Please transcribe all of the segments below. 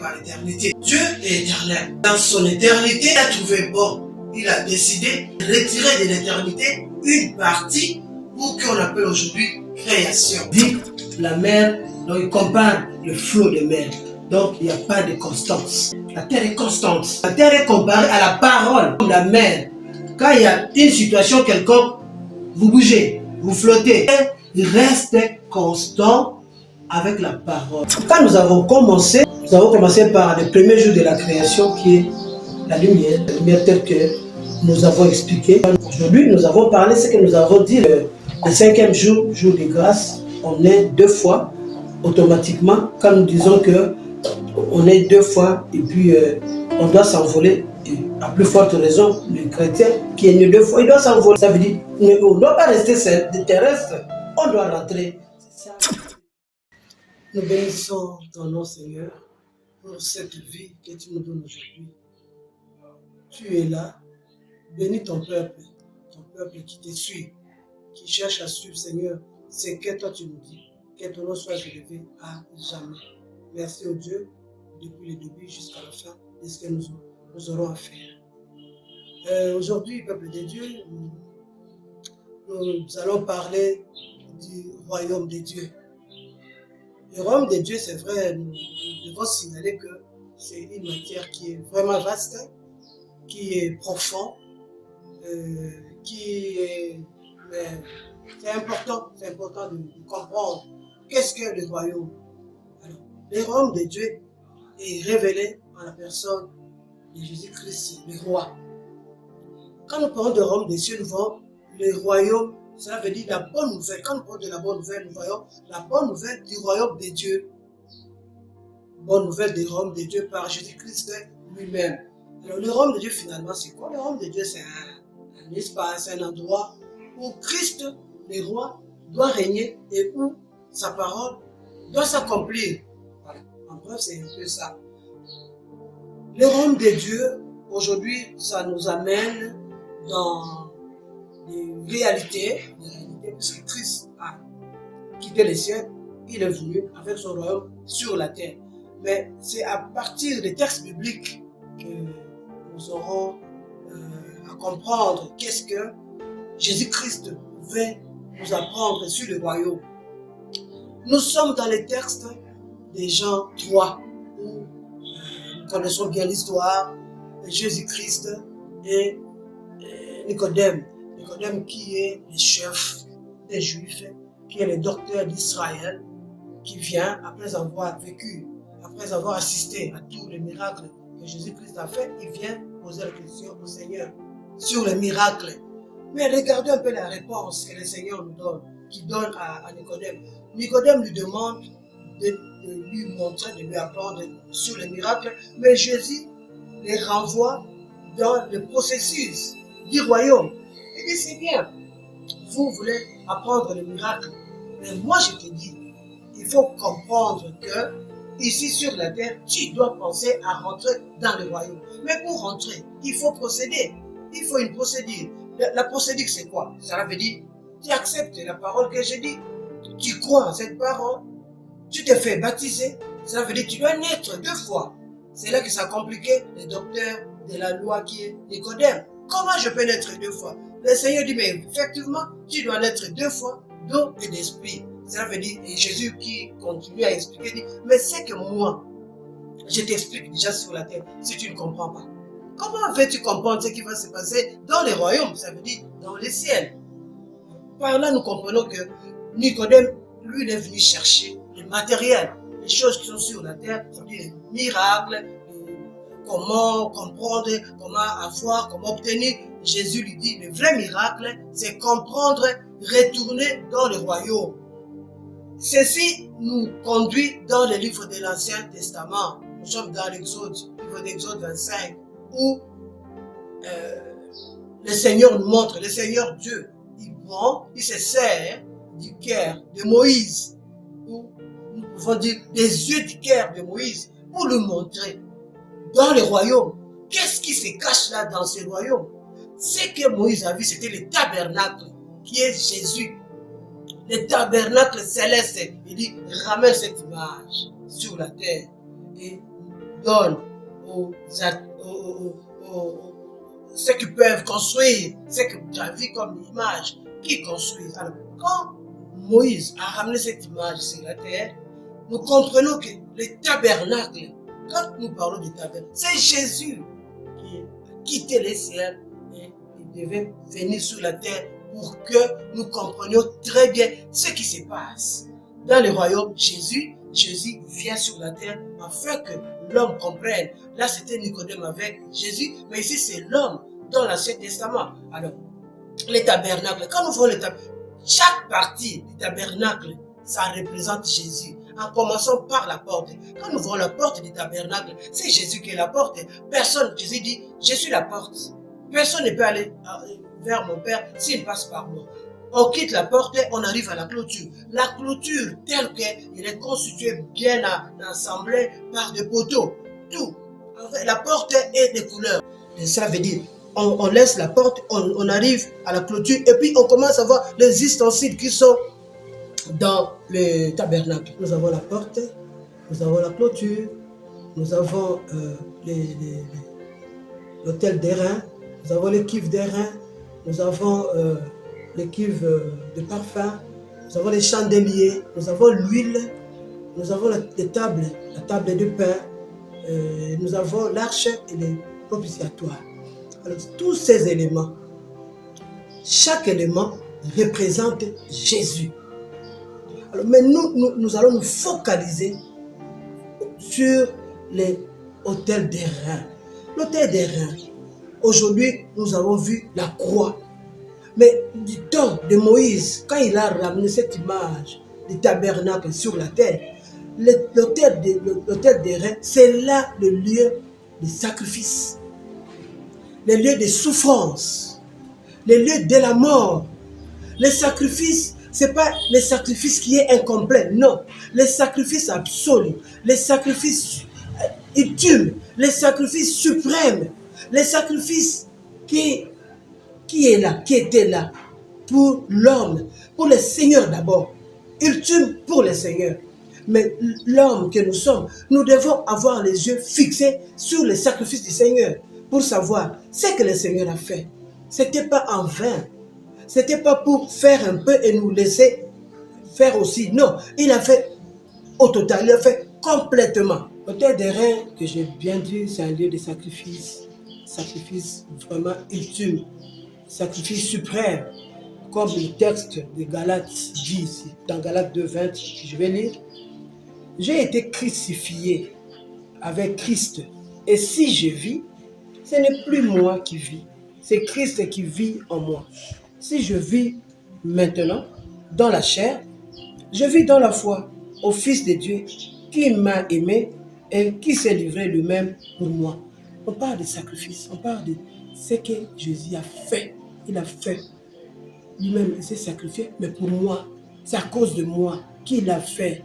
par l'éternité. Dieu est éternel. Dans son éternité, il a trouvé bon. Il a décidé de retirer de l'éternité une partie pour qu'on appelle aujourd'hui création. Dit la mer, donc il compare le flot de mer. Donc il n'y a pas de constance. La terre est constante. La terre est comparée à la parole de la mer. Quand il y a une situation quelconque, vous bougez, vous flottez. Il reste constant avec la parole. Quand nous avons commencé par les premiers jours de la création qui est la lumière telle que nous avons expliqué. Aujourd'hui, nous avons parlé ce que nous avons dit le 5e jour, jour de grâce. On est 2 fois automatiquement quand nous disons que on est 2 fois et puis on doit s'envoler. Et à plus forte raison, le chrétien qui est né 2 fois, il doit s'envoler. Ça veut dire qu'on ne doit pas rester terrestre, on doit rentrer. Nous bénissons ton nom, Seigneur, pour cette vie que tu nous donnes aujourd'hui. Tu es là, bénis ton peuple qui te suit, qui cherche à suivre, Seigneur, c'est que toi tu nous dis, que ton nom soit élevé à jamais. Merci au Dieu, depuis le début jusqu'à la fin, de ce que nous aurons à faire. Aujourd'hui, peuple de Dieu, nous allons parler du royaume de Dieu. Le royaume de Dieu, c'est vrai, nous devons signaler que c'est une matière qui est vraiment vaste, qui est profond, c'est important de comprendre qu'est-ce que le royaume. Alors, le royaume de Dieu est révélé en la personne de Jésus-Christ, le roi. Quand nous parlons de royaume de Dieu, nous voyons le royaume, cela veut dire la bonne nouvelle. Quand nous parlons de la bonne nouvelle, nous voyons la bonne nouvelle du royaume de Dieu. Bonne nouvelle du royaume de Dieu par Jésus-Christ lui-même. Alors le royaume de Dieu finalement c'est quoi? Le royaume de Dieu c'est un espace, un endroit où Christ, le roi, doit régner et où sa parole doit s'accomplir. Voilà. En bref, c'est un peu ça. Le royaume de Dieu, aujourd'hui, ça nous amène dans des réalités, parce que Christ a quitté les cieux, il est venu avec son royaume sur la terre. Mais c'est à partir des textes bibliques que nous aurons à comprendre qu'est-ce que Jésus-Christ veut nous apprendre sur le royaume. Nous sommes dans les textes de Jean 3, où nous connaissons bien l'histoire de Jésus-Christ et Nicodème. Nicodème qui est le chef des Juifs, qui est le docteur d'Israël, qui vient après avoir vécu, après avoir assisté à tous les miracles que Jésus-Christ a fait, il vient poser la question au Seigneur sur les miracles. Mais regardez un peu la réponse que le Seigneur nous donne, qu'il donne à Nicodème. Nicodème lui demande de lui montrer, de lui apprendre sur les miracles, mais Jésus les renvoie dans le processus du royaume. Il dit, c'est bien, vous voulez apprendre les miracles, mais moi je te dis, il faut comprendre que ici sur la terre, tu dois penser à rentrer dans le royaume. Mais pour rentrer, il faut procéder. Il faut une procédure. La procédure, c'est quoi? Ça veut dire, tu acceptes la parole que je dis, tu crois en cette parole, tu te fais baptiser. Ça veut dire que tu dois naître 2 fois. C'est là que ça a compliqué le docteur de la loi qui est Nicodème. Comment je peux naître 2 fois? Le Seigneur dit, mais effectivement, tu dois naître 2 fois d'eau et d'esprit. Cela veut dire, et Jésus qui continue à expliquer, dit, mais c'est que moi, je t'explique déjà sur la terre, si tu ne comprends pas. Comment veux-tu comprendre ce qui va se passer dans les royaumes? Ça veut dire dans les ciels. Par là, nous comprenons que Nicodème, lui, il est venu chercher le matériel, les choses qui sont sur la terre, ça veut dire les miracles, comment comprendre, comment avoir, comment obtenir. Jésus lui dit, le vrai miracle, c'est comprendre, retourner dans le royaume. Ceci nous conduit dans le livre de l'Ancien Testament. Nous sommes dans l'Exode, livre d'Exode 25, où le Seigneur nous montre, le Seigneur Dieu, il se sert du cœur de Moïse, ou nous pouvons dire des yeux du cœur de Moïse, pour nous montrer dans le royaume, qu'est-ce qui se cache là dans ce royaume. Ce que Moïse a vu, c'était le tabernacle, qui est Jésus. Le tabernacle céleste, il dit, ramène cette image sur la terre. Et donne ceux qui peuvent construire, ceux que tu as vu comme image, qui construisent. Alors, quand Moïse a ramené cette image sur la terre, nous comprenons que le tabernacle, quand nous parlons du tabernacle, c'est Jésus qui a quitté les ciels et il devait venir sur la terre pour que nous comprenions très bien ce qui se passe. Dans le royaume, Jésus vient sur la terre afin que l'homme comprenne. Là, c'était Nicodème avec Jésus, mais ici, c'est l'homme dans l'Ancien Testament. Alors, les tabernacles, quand nous voyons les tabernacles, chaque partie du tabernacle, ça représente Jésus. En commençant par la porte. Quand nous voyons la porte du tabernacle, c'est Jésus qui est la porte. Personne, Jésus dit, je suis la porte. Personne ne peut aller vers mon Père s'il passe par moi. On quitte la porte et on arrive à la clôture. La clôture, telle qu'elle est constituée bien assemblée par des poteaux. Tout. La porte est des couleurs. Et ça veut dire, on laisse la porte, on arrive à la clôture et puis on commence à voir les ustensiles qui sont dans le tabernacle. Nous avons la porte, nous avons la clôture, nous avons l'autel d'airain, nous avons les cuves d'airain, nous avons les cuves de parfum, nous avons les chandeliers, nous avons l'huile, nous avons les tables, la table de pain, nous avons l'arche et les propitiatoires. Alors, tous ces éléments, chaque élément représente Jésus. Alors, mais nous allons nous focaliser sur les autels d'airain. L'autel d'airain, aujourd'hui, nous avons vu la croix. Mais du temps de Moïse, quand il a ramené cette image du tabernacle sur la terre, l'autel d'airain, c'est là le lieu de sacrifice, le lieu de souffrance, le lieu de la mort. Les sacrifices, ce n'est pas le sacrifice qui est incomplet, non. Les sacrifices absolus, les sacrifices ultimes, les sacrifices suprêmes, les sacrifices qui étaient là pour l'homme, pour le Seigneur d'abord, ultime pour le Seigneur. Mais l'homme que nous sommes, nous devons avoir les yeux fixés sur les sacrifices du Seigneur pour savoir ce que le Seigneur a fait. Ce n'était pas en vain. Ce n'était pas pour faire un peu et nous laisser faire aussi. Non, il a fait au total, il a fait complètement. L'autel d'airain, que j'ai bien dit, c'est un lieu de sacrifice. Sacrifice vraiment ultime. Sacrifice suprême. Comme le texte de Galates dit ici, dans Galates 2:20, je vais lire. J'ai été crucifié avec Christ. Et si je vis, ce n'est plus moi qui vis. C'est Christ qui vit en moi. Si je vis maintenant dans la chair, je vis dans la foi au Fils de Dieu qui m'a aimé et qui s'est livré lui-même pour moi. On parle de sacrifice, on parle de ce que Jésus a fait. Il a fait lui-même, il s'est sacrifié, mais pour moi, c'est à cause de moi qu'il a fait.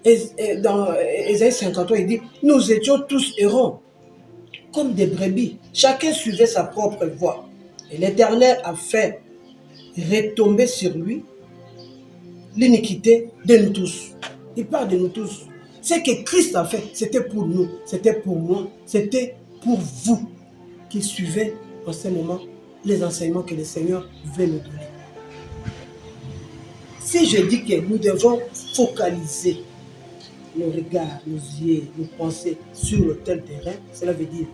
Et dans Ésaïe 53, il dit, nous étions tous errants, comme des brebis. Chacun suivait sa propre voie. Et l'Éternel a fait retomber sur lui l'iniquité de nous tous. Il parle de nous tous. Ce que Christ a fait, c'était pour nous, c'était pour moi, c'était pour vous qui suivez en ce moment les enseignements que le Seigneur veut nous donner. Si je dis que nous devons focaliser nos regards, nos yeux, nos pensées sur l'autel d'airain, cela veut dire,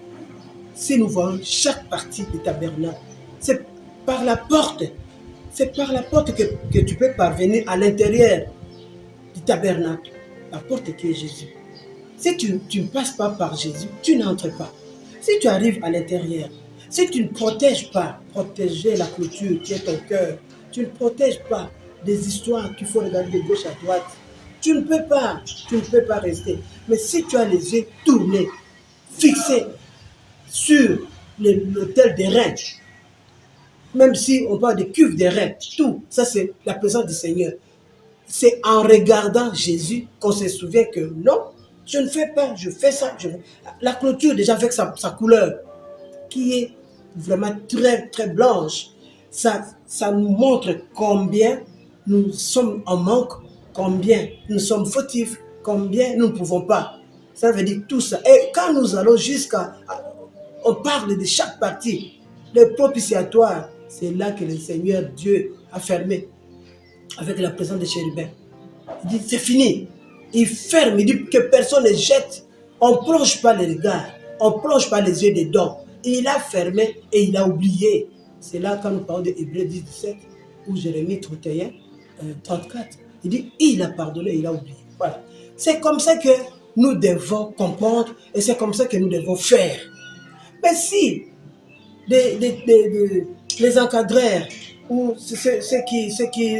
si nous voyons chaque partie du tabernacle, c'est par la porte que tu peux parvenir à l'intérieur du tabernacle, la porte qui est Jésus. Si tu ne passes pas par Jésus, tu n'entres pas. Si tu arrives à l'intérieur, si tu ne protèges pas, protéger la clôture qui est ton cœur, tu ne protèges pas des histoires qu'il faut regarder de gauche à droite, tu ne peux pas rester. Mais si tu as les yeux tournés, fixés sur l'autel d'airain, même si on parle de cuves d'airain, tout, ça c'est la présence du Seigneur. C'est en regardant Jésus qu'on se souvient que non, je ne fais pas, je fais ça. La clôture déjà avec sa couleur, qui est vraiment très très blanche, ça nous montre combien nous sommes en manque, combien nous sommes fautifs, combien nous ne pouvons pas. Ça veut dire tout ça. Et quand nous allons on parle de chaque partie, le propitiatoire, c'est là que le Seigneur Dieu a fermé avec la présence des chérubins. Il dit, c'est fini. Il ferme, il dit que personne ne jette. On ne plonge pas les regards, on ne plonge pas les yeux dedans. Il a fermé et il a oublié. C'est là quand nous parlons de Hébreux 10, 17 ou Jérémie 31, 34. Il dit, il a pardonné, il a oublié. Voilà. C'est comme ça que nous devons comprendre et c'est comme ça que nous devons faire. Mais si les encadreurs ou ceux qui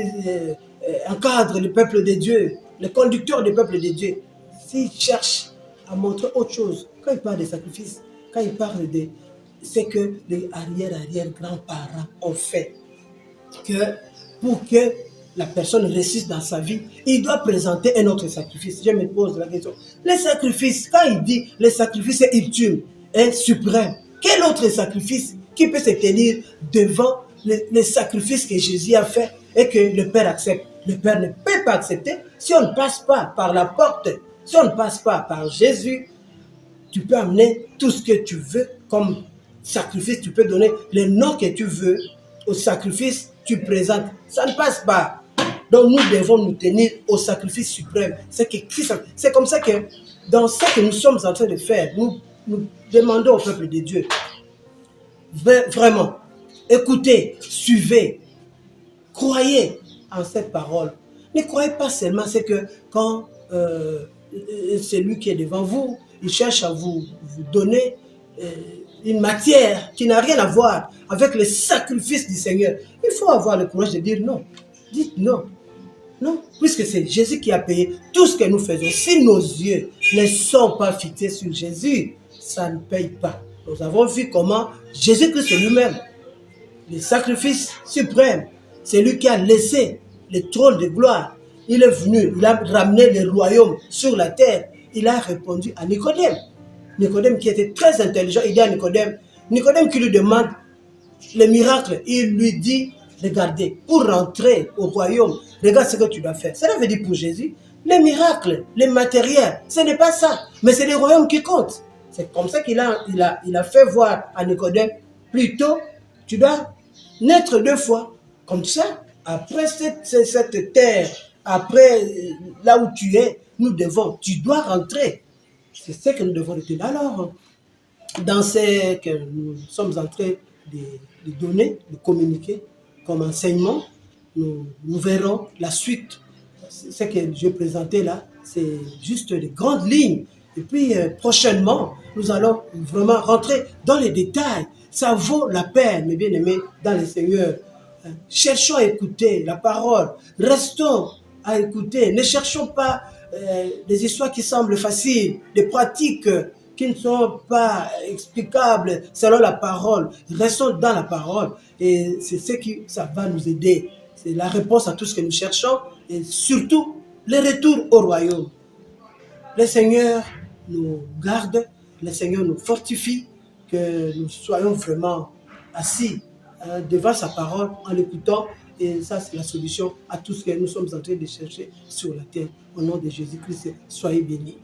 encadrent le peuple de Dieu, les conducteurs du peuple de Dieu, s'ils cherchent à montrer autre chose, quand ils parlent des sacrifices, quand ils parlent de ce que les arrière-grands-parents ont fait, que pour que la personne réussisse dans sa vie, il doit présenter un autre sacrifice. Je me pose la question. Les sacrifices, quand il dit les sacrifices ultimes et suprêmes, quel autre sacrifice qui peut se tenir devant les sacrifices que Jésus a fait et que le Père accepte? Le Père ne peut pas accepter si on ne passe pas par la porte, si on ne passe pas par Jésus. Tu peux amener tout ce que tu veux comme sacrifice, tu peux donner le nom que tu veux au sacrifice, tu présentes. Ça ne passe pas. Donc nous devons nous tenir au sacrifice suprême. C'est comme ça que dans ce que nous sommes en train de faire, nous demandons au peuple de Dieu, vraiment, écoutez, suivez, croyez en cette parole. Ne croyez pas seulement c'est que quand celui qui est devant vous, il cherche à vous donner une matière qui n'a rien à voir avec le sacrifice du Seigneur. Il faut avoir le courage de dire non. Dites non. Non, puisque c'est Jésus qui a payé tout ce que nous faisons. Si nos yeux ne sont pas fixés sur Jésus, ça ne paye pas. Nous avons vu comment Jésus-Christ lui-même, le sacrifice suprême, c'est lui qui a laissé le trône de gloire. Il est venu, il a ramené le royaume sur la terre. Il a répondu à Nicodème. Nicodème qui était très intelligent, il dit à Nicodème qui lui demande le miracle, il lui dit, regardez, pour rentrer au royaume, regarde ce que tu dois faire. Cela veut dire pour Jésus, les miracles, les matériels, ce n'est pas ça, mais c'est le royaume qui compte. C'est comme ça qu'il a fait voir à Nicodème, plutôt, tu dois naître 2 fois. Comme ça, après cette terre, après là où tu es, tu dois rentrer. C'est ce que nous devons retenir. Alors, dans ce que nous sommes en train de donner, de communiquer comme enseignement, nous verrons la suite. Ce que je présentais là, c'est juste les grandes lignes. Et puis prochainement, nous allons vraiment rentrer dans les détails. Ça vaut la peine, mes bien-aimés, dans le Seigneur. Cherchons à écouter la parole. Restons à écouter. Ne cherchons pas des histoires qui semblent faciles, des pratiques qui ne sont pas explicables selon la parole. Restons dans la parole et c'est ce qui ça va nous aider. C'est la réponse à tout ce que nous cherchons et surtout le retour au royaume. Le Seigneur nous garde, le Seigneur nous fortifie, que nous soyons vraiment assis devant sa parole en l'écoutant. Et ça, c'est la solution à tout ce que nous sommes en train de chercher sur la terre. Au nom de Jésus-Christ, soyez bénis.